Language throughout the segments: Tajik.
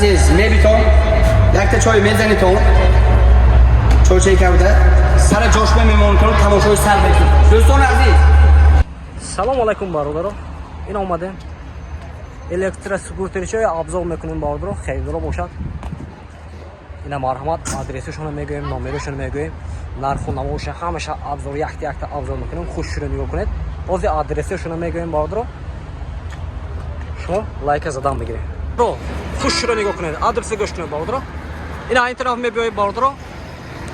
عزیز میبیتون یک تا چای میزنی تو چای چای کرده سر جاش میمون کنم تماشای سر بکن دوستان عزیز سلام علیکم برادران این اومدیم الکتروسکوترچه ابزار میکنیم برادران خیلی درو باشد اینا مرحمت آدرسشون رو میگویم نامبرشون رو میگویم نرخ و نمایش همش ابزار یک تا ابزار میکنیم خوش رو نگاه کنید باز آدرسشون رو میگویم برادران شما لایک زدن بگیرید برو خوش رو نگاه کنید آدرس گوش کنید برادران اینا این طرف میبینید برادران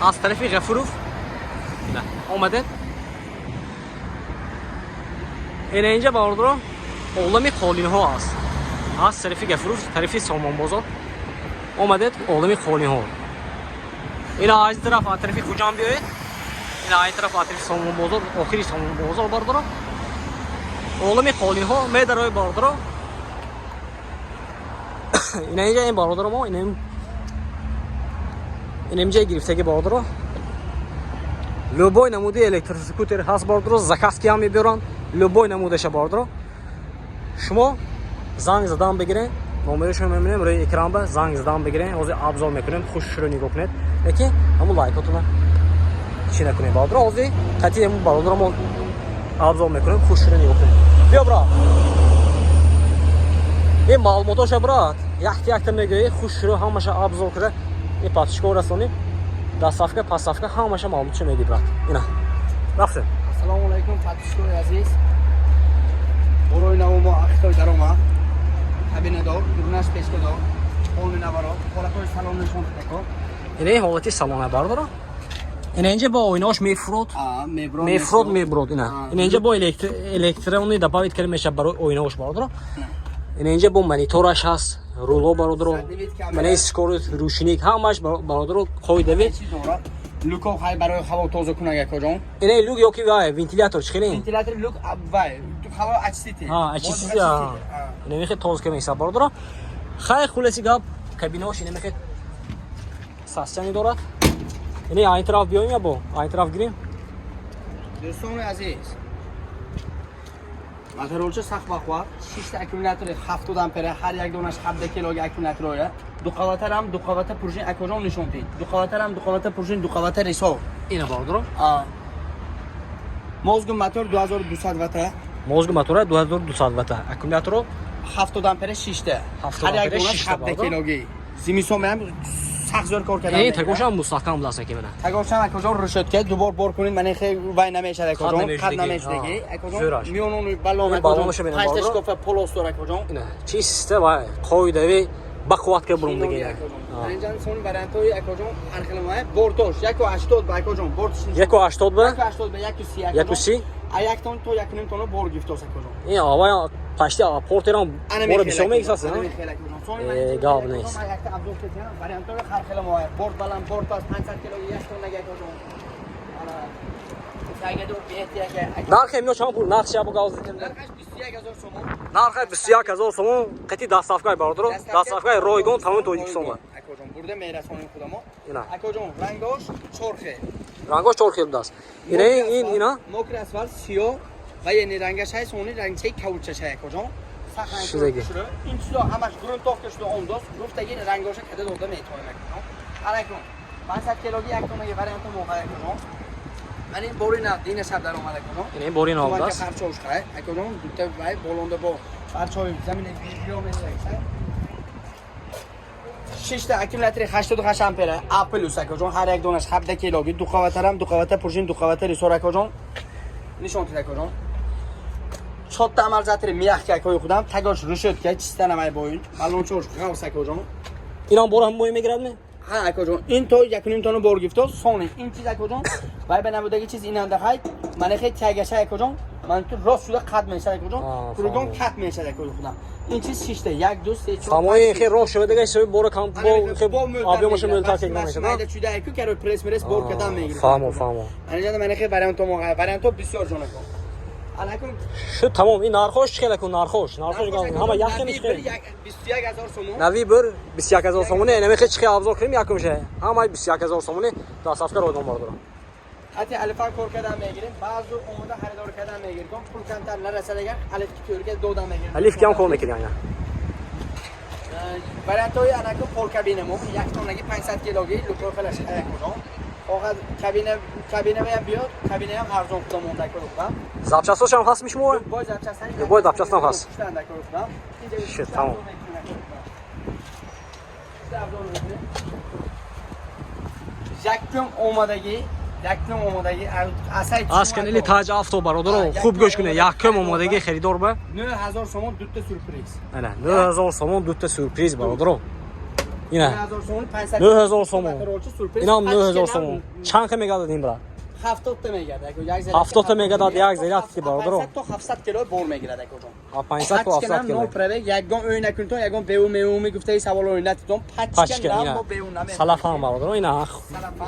از طرف غفروف اینا اومده این اینجا برادران اولمی قالین ها است از طرف غفروف طرف سامان بازار اومده اولمی قالین ها اینا از طرف از طرف خوجان بیاید اینا از طرف از طرف سامان بازار آخری سامان بازار برادران اولمی قالین ها میدرای برادران اینا اینجا این برادر ما این اینجا گرفتگی برادر لوبای نموده الکتروسکوتر هست برادر زکاسکی هم میبرن لوبای نمودش برادر شما زنگ زدن بگیرین نمرشون میبینیم روی اکران به زنگ زدن بگیرین از ابزار میکنیم خوش رو نگاه کنید یکی همون لایکاتون چی نکنید برادر از قطعی همون برادر ما ابزار میکنیم خوش رو نگاه کنید بیا برا این معلوماتاش برات یک تا میگه خوش رو همش ابزار کرده این پاتشکو رسونی دستافکه پاسافکه همش معلوماتش میگه برات اینا رفتیم السلام علیکم پاتشکو عزیز بروی نو ما اختای در اومد کابینه دار درونش پیش دار اون نوارا خلاصش سالن نشون بده این حالتی سالن بردارا این اینجا با اویناش میفرود اینا این اینجا با الکترونی دباوید کرده میشه برای اویناش بردارا این اینجا با مانیتورش هست رولو برادر من اسکور روشنی همش برادر کوی دوید لوکو های برای هوا تازه کنه یک کجا این لوک یکی وای ونتیلاتور چخیرین ونتیلاتور لوک وای تو هوا اچسیتی اچسیتی این میخه تازه کنه حساب برادر خیلی خلاصی گاب کابیناش این میخه ساسچانی دارد این این طرف بیایم یا با این طرف گیریم دوستان عزیز ماتریالش سخت بخواه 6 تا اکومولاتور 70 آمپر هر یک دونش 7 کیلو اکومولاتوره دو قوت هم دو قوت پروژه اکوجان نشون دید دو قوت هم دو قوت پروژه دو قوت ریسو اینا برادر موزگ موتور 2200 وات موزگ موتور 2200 وات اکومولاتور 70 آمپر 6 تا هر یک دونش 7 کیلوگی زمینسوم هم سخت زور کار کردن این تگوش هم مستحکم بلاست که من تگوش هم اکوجان روشت که دوبار بار کنید من خیلی وای نمیشه اکوجان خط نمیشه دیگه اکوجان میونون بالون پنج تا کف پولوستر اکوجان اینا چی سیستم وای قویدوی با قوت که برون دیگه اینجا سون وارنتوی اکوجان هر خیلی بورتوش 180 با اکوجان بورت 180 به 180 به 130 یک تون تو یک نیم تون بور گیفتوس اکوجان این آوا پاشتی اپورترام بور بیشتر میگساس نه گاب نیست وارنتوی هر خیلی بورت بالام بورت پاس 500 کیلو یک تون نگه اکوجان نرخ اینو چند پول نرخ شب گاز نرخش 21000 سوم نرخ 21000 سوم قطعی دستافکای برادر دستافکای رویگون تمام تو یک سوم اکوجان برده میرسونیم خودمو اینا اکوجان رنگش چرخه رنگش چرخه داست اینا موکر اسفالت سیاه و یعنی رنگش هست اون رنگ چه کوچه چه اکوجان شده این چیزا همش گرونتوفش تو اون دوست گفتگی رنگش کده داده میتونه اکوجان 500 کیلوگی یک تونه وارنت موقع اکوجان من این بورین دین شب در اومده کنم این بورین آمده است خرچوش خای اکونوم دوتا وای بولنده با خرچوی زمین ویدیو میسازه 6 تا اکومولاتور 88 آمپر اپلوس اکوجان هر یک دونش 7 کیلوگی دو قوت هم دو قوت پروژین دو قوت ریسور اکوجان نشون تید اکوجان 4 تا عملزاتر میخ که اکوی خودم تگاش روشت که چیستا نمای بوین بالون چوش خاص اکوجان اینا بور هم بوی میگیرد ها اکوجان این تو یک نیم تونو بور گیفتو سونی این چیز اکوجان وای به نبودگی چیز این اند های من خیلی تگشه اکوجان من تو راست شده قد میشه اکوجان پروگرام کات میشه اکوجان خودم این چیز 6 تا 1 2 3 4 تمام خیلی راست شده دیگه سوی بور کام خیلی آبی ماشه ملتا که نمیشه نه چوده اکو که رو پرس میرس بور کدام میگیره فهمو من خیلی وارنت موقع وارنت بسیار جون کن الان شو تمام این نرخش خیلی کن نرخش همه یک نمیشه 21000 سوم نوی بر 21000 سومونه نمیخه چی ابزار کنیم یکم شه همه 21000 سومونه دستافکر رو دنبال دارم حتی الفا کور کردن میگیریم بعضی اومده خریدار کردن میگیریم پول کمتر نرسه دیگه الف کی کور که دو دام میگیریم الف کم کار میکنی یعنی вариантҳои анаку полкабинамон як тонаги 500 килоги лукор флаш кӯҷон оғаз кабинаам биёд кабинаам арзон кудам монда кӯҷам запчастошам ҳаст мишмо бой запчастаи бой запчастам ҳаст штанда кӯҷам шит тамом якум омадаги асай аскан или таҷ авто бародаро хуб гӯш кунед якум омодаги харидор ба 9000 сомон дутта сюрприз ана 9000 сомон дутта сюрприз бародаро ина 9000 сомон 500 9000 сомон инам 9000 сомон чанд ка мегадад ин бра 70 та мегадад як зел 70 та мегадад як зарядки бародаро 500 то 700 кило бор мегирад акоҷон 500 то 700 кило но пробег ягон оина кунто ягон беу меу мегуфтаи савол оинатитон пачка нам бо беу наме салафан бародаро ина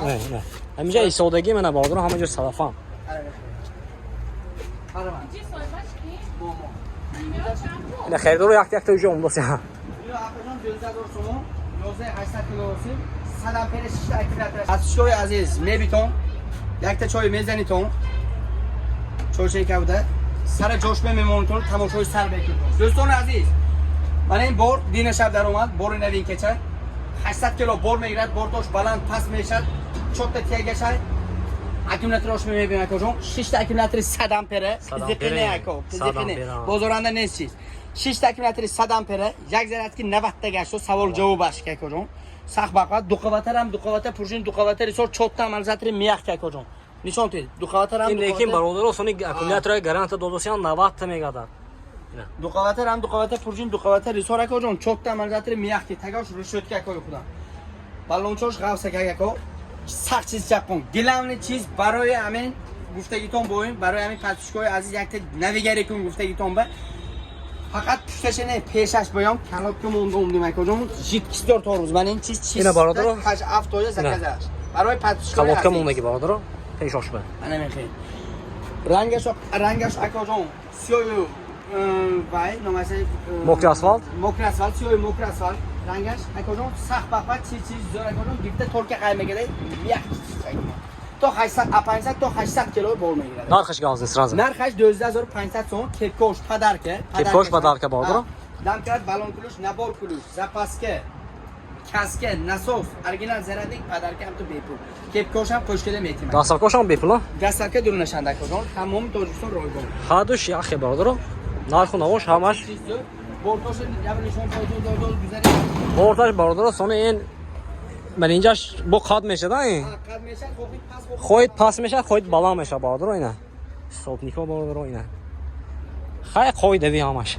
не ҳамиҷа исодаги мана бародаро ҳама ҷо салафан ина харидоро якта уҷо умдоси акоҷон 12000 сомон 11800 кило осиб садам перешишта акиватра асшои азиз мебитон якта чой мезанитон чойчаи кавда сара ҷошме мемонитон тамошои сар бекунтон дӯстони азиз мана ин бор дина шаб даромад бори навин кеча 800 кило бор мегирад бортош баланд паст мешад чотта тягашай аккумуляторош мебинем акоҷон 6 та аккумулятори 100 ампера зиқини ако зиқини бозоранда нест чиз 6 та аккумулятори 100 ампера як зарядки 90 та гашто савол ҷавобаш акоҷон сах бақват дуқаватарам дуқавата пуржин дуқаватари сор чотта амалзатри миях акоҷон нишон тед дуқаватарам лекин бародаро сони аккумулятори гаранта додосиан 90 та мегадад дуқаватарам дуқавата пуржин дуқаватари сор акоҷон чотта амалзатри миях ки тагаш рушотки акои худам балончош ғавса кагако сах чиз чапон гиламни чиз барои амин гуфтагитон боим барои амин патушкои азиз якта навигаре кун гуфтагитон ба фақат пушташе не пешаш боям калотка мондум дим акоҷон житкисдор торuz ман ин чиз ина бародаро каш автоя заказаш барои патушкои калотка мондаги бародаро пешош ба ана мехи рангаш акоҷон сиёю вай номасе мокри асфалт сиёю мокри асфалт рангаш акоҷон сах бақват чиз зор акоҷон гифта торка қай мегирад як то 500 то 800 кило бор мегирад нархаш газни сразу нархаш 12500 сом кепкош падарка кепкош падарка бародаро дамкрат балон кулуш набор кулуш запаска каска насос оригинал зарадик падарка ҳам то бепул кепкош ҳам қӯшкада метимад дастаркошам бепул дастарка дурнашанда акоҷон тамоми тоҷикистон ройгон ҳадуш яхе бародаро нарху навош ҳамаш бортош ябр нишон тоҷо додол гузари борташ бародаро сони ин мен инҷаш бо қад мешада ин қад мешад хоҳед пас мешад хоҳед баланд мешад бародаро ина собнико бародаро ина хай қоидави ҳамаш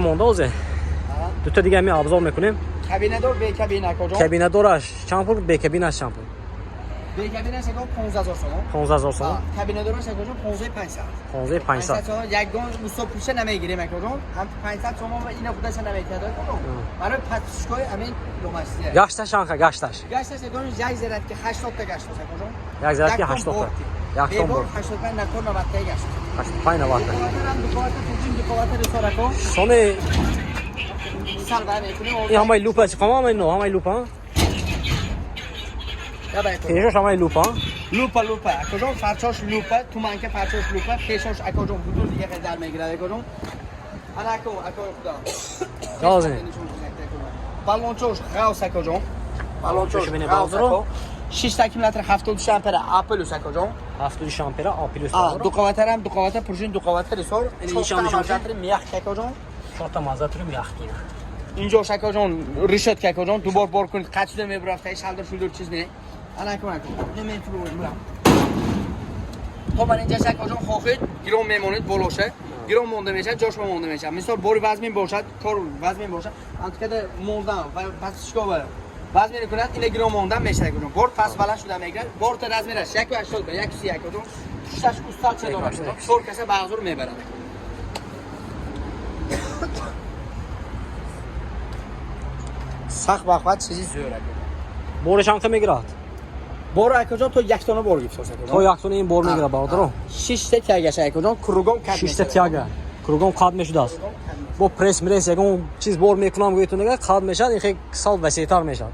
монда озе дута дига ми абзор мекунем кабинадор бекабина акоҷон кабинадораш чанд пул бекабинаш чанд пул бекабинаш акоҷон 15000 сомон 15000 сомон кабинадораш акоҷон 15500 15500 ягон мусо пуша намегирем акоҷон ҳам 500 сомон ва ина худаша намекард акоҷон барои патушкои амин ломасия гашташ анха гашташ акоҷон як зарадки 80 та гашташ акоҷон як зарадки 80 та як том бор 85 накор 90 та гашт 85 90 та дуқовата пуржин дуқовата рисорако сони сарва мекунем ин ҳамаи лупа чи қама ҳамаи но ҳамаи лупа пешош ҳамаи лупа лупа акоҷон фарчош лупа туманка фарчош лупа пешош акоҷон ҳудуд дига дар мегирад акоҷон анако акои худо газин балончош ғавс акоҷон балончош ғавс 6 та аккумулятор 72 ампера А+ акоҷон 72 ампера А+ дуқоватарам дуқовата пуржин дуқовата рисор нишон миях акоҷон чорта мазатури миахкина инҷош акоҷон решетка акоҷон дубор бор кунед қад шуда мебурафта шалдур шулдур чиз не анако неметурам то ман инҷаш акоҷон хоҳед гиром мемонед болоша гиром монда мешад ҷошма монда мешад мисол бори вазмин бошад кор вазмин бошад антикада мондан ва пастишкова вазмин кунад ина гиром мондан мешад акоҷон бор пас баланд шуда мегирад борта размераш 180 ка 130 акоҷон пушташ устал чедораш чор каса бағзур мебарад сах бақват чизи зӯр акоҷон бориш анқа мегирад бор акоҷон то яктона бор гифтос акоҷон то яктона ин бор мегирад бародаро 6 та тягаша акоҷон кругом кад 6 та тяга кругом қад мешудааст бо пресс мресс ягон чиз бор мекунам гӯйтунага қад мешад ин хел сал васеътар мешад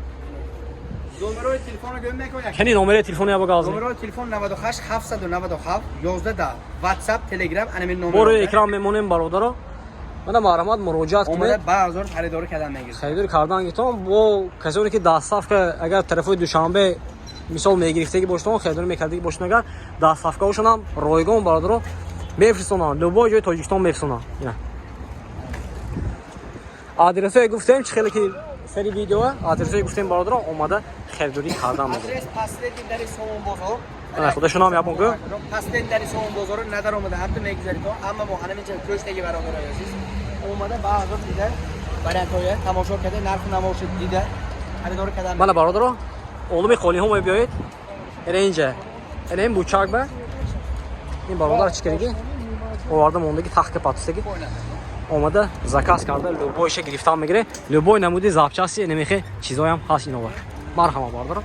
номерои телефоно гӯм мекунед ҳани номери телефони яба газни номерои телефон 98 797 11 10 WhatsApp Telegram анами номер боро экран мемонем бародаро Mana marhamat murojaat اومده qilib بازار خریدار کردن میگیره. خریداری کردن گیتون با کسانی که دستافکه اگر طرف دوشنبه مثال میگرفتگی باشن خریداری میکردگی باشن اگر دستافکه‌شون هم رایگان برادر میفرستونن لوبای جای تاجیکستان میفرستونن. اینا آدرسای گفتیم خیلی که سری ویدیو آدرسای گفتیم برادر اومده خریداری کردن میگه. آدرس پستل در سومون بازار. نه خودشون هم yapın ki. پستل در سومون بازار نداره اومده حتی میگذاری تو اما با همین چه کشتگی برادر عزیز اومده بازار دیده برندهای تماشا کرده نرخ نمایش دیده خریدار کردن. Mana برادر oğlum خالی هم بیاید. اینجا این بوچاک به این برادر چیکاری اوارده موندگی تخت پاتستگی اومده zakaz کرده لوبویش گرفتن میگیره لوبوی نمودی زاپچاسی نمیخه چیزایی هم هست اینا var. مرحبا برادر.